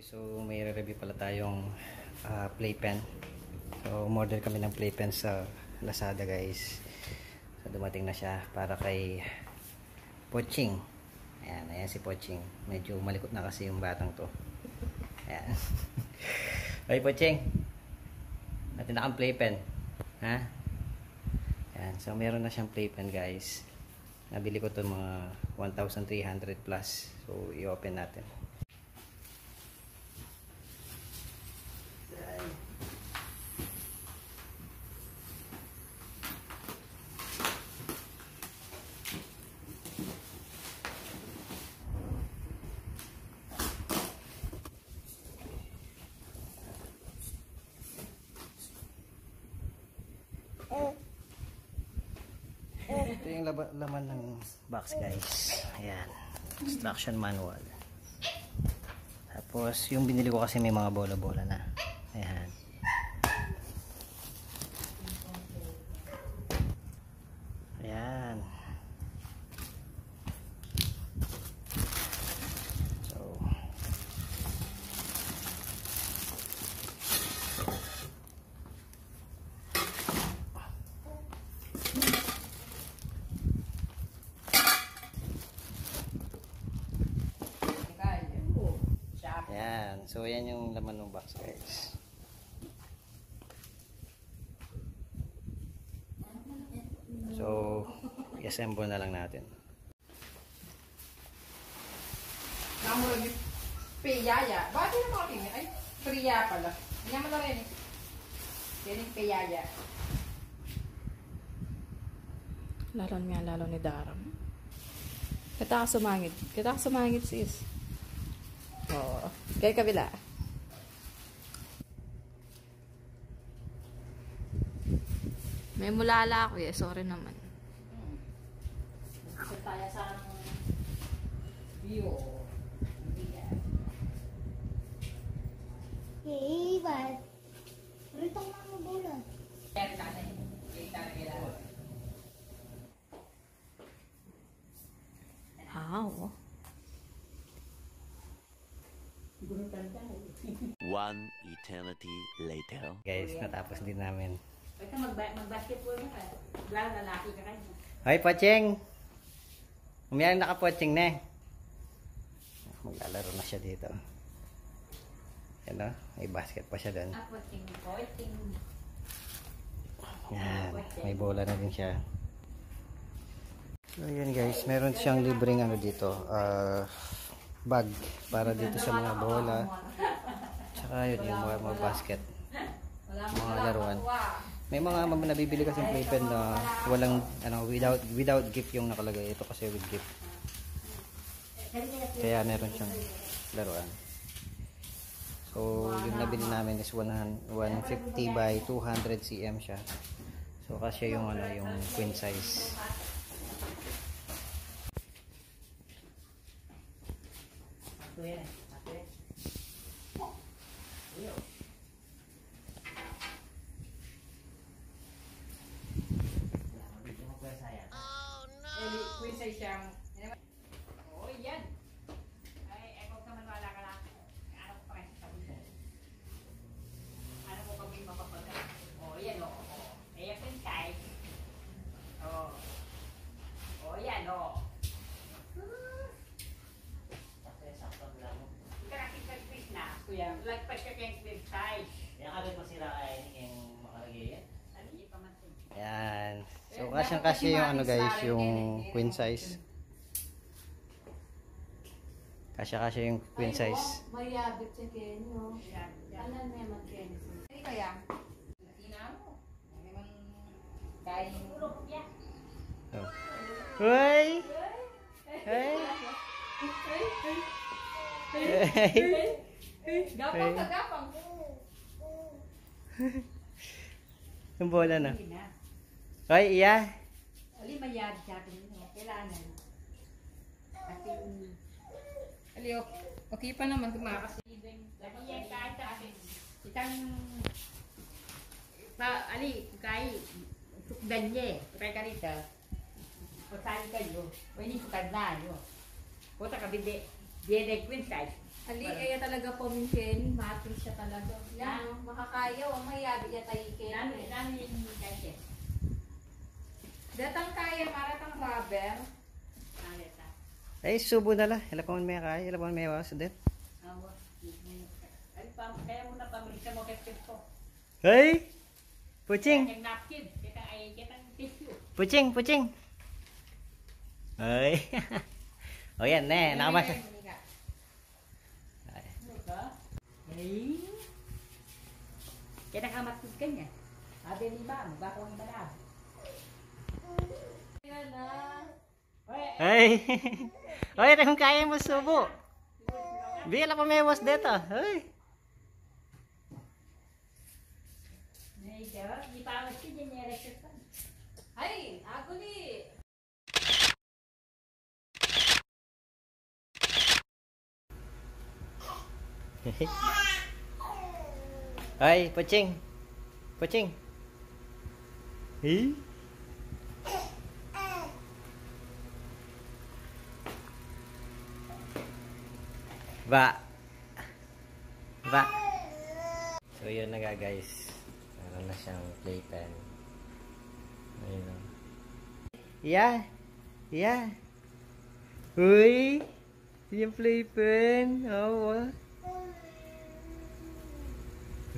So may review pala tayong playpen. So umorder kami ng playpen sa Lazada guys. So dumating na siya para kay Poching. Ayan si Poching. Medyo malikot na kasi yung batang to. Ayan. Ay Poching, natin na kang playpen. Ha? Ayan. So meron na siyang playpen guys. Nabili ko to mga 1,300 plus. So i-open natin. Ito yung laman ng box guys. Ayan. Instruction manual. Tapos yung binili ko kasi may mga bola-bola na. Ayan. Ayan. So ayan. So ayan yung laman ng box guys. So i-assemble na lang natin. Namun lagi piyaya. Bakit na mga tingin? Ay, priya pala. Hindi mo na rin eh. Yan yung piyaya. Lalo ni Daram. Kita ka sumangit sis. Oo. Kaya kabila. May mulala ako eh. Sorry naman. Kasi tayo sa view. Hey, bye. Rito nga mo bola. How? One eternity later. Guys, natapos din namin. Ay ka mag-basketball na ka. Lalaki ka kayo. Hi Poching! Umiyan na ka Poching na. Maglalaro na siya dito. Yan o, may basket pa siya doon. Poching. Yan, may bola na din siya. So yun guys, meron siyang libreng ano dito, bag para dito sa mga bola. Tsaka yun, yung mga basket, mga laruan. May mga nabibili kasi playpen na walang ano, without gift yung nakalagay. Ito kasi with gift. Kaya meron siyang laruan. So yung nabili namin is 150 by 200 cm siya. So kasi yung ano, yung queen size. Queen siyang. Oh, yan. Ay, ako naman wala ka lang. Ano ko pa kasi sabi ko. Ano ko kami mapapagod. Oh, yan o. Ayan yung size. Oh. Oh, yan o. Sakto lang. Ikakit na. Kuya, lagpas ka kayong queen size. Yan agad masira ay yung makalagay yan. Hindi pa man. Yan. So kasi yung ano guys, yung queen size. Kasi yung queen size. Mayabit sa Kenyo. Alam mo yung Kenyo. Ay, kaya. Tina mo. Naman kain. Oh. Hoy! Hey! Gapang ka, gapang. Yung bola na. Hoy, iya! Ali, mayad sa akin. Kailangan. Kasi, ali, okay pa naman kumakas. Lagi yan kahit sa akin. Itang, ali, kahit, sukdan niya eh. Kaya ka rito. Pasahin kayo. O, ini sukad na, yun. Puta ka, bindi. Diyan queen size. Ali, kaya talaga pamingkin. Matrix siya talaga. Yan, oh, makakaya. O, mayabi niya tayo Dami yung kasi. Datang kaya, maratang rubber. Aleta. Ay, subo na la. Ilapon may kaya. Ilapon may was. Dit. Awa. Ay, kaya mo na pamilya mo kay ko. Hey! Puching! Yung napkin. Kita tissue. Puching! Puching! Ay! O yan, nakamas. Ay. Ano ka? Ay. Kita kamatid ka niya. Sabi ni ba, magbago ang iba na. Yan na. Ay! Ay, kung kaya mo subo. Bila pa may was dito. Ay! Di pa awas siya niya electric fan. Ay, ako ni. Ay, Puching! Puching! Eh? Ba. Ba. So yun na nga guys. Meron na siyang playpen. Ayun o. Yeah. Yeah. Uy. Yung playpen. Oh, what?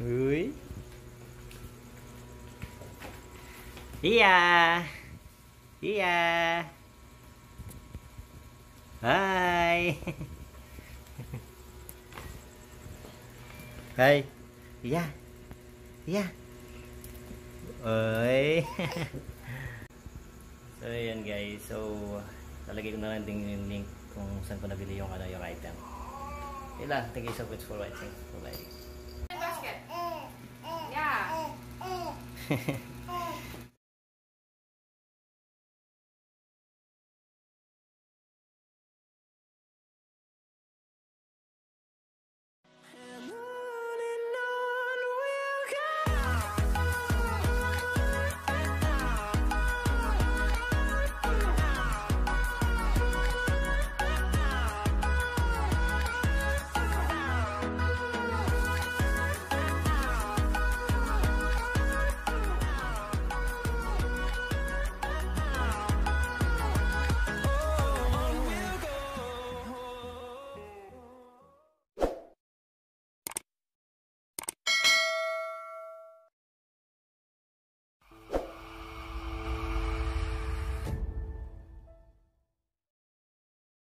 Uy. Iya. Iya. Hai. Hai. Iya. Iya. Oi. So yun guys. So lalagay ko na lang din yung link kung saan ko nabili yung yung item. Yun lang. Thank you so much for watching. Bye. Basket. Yeah.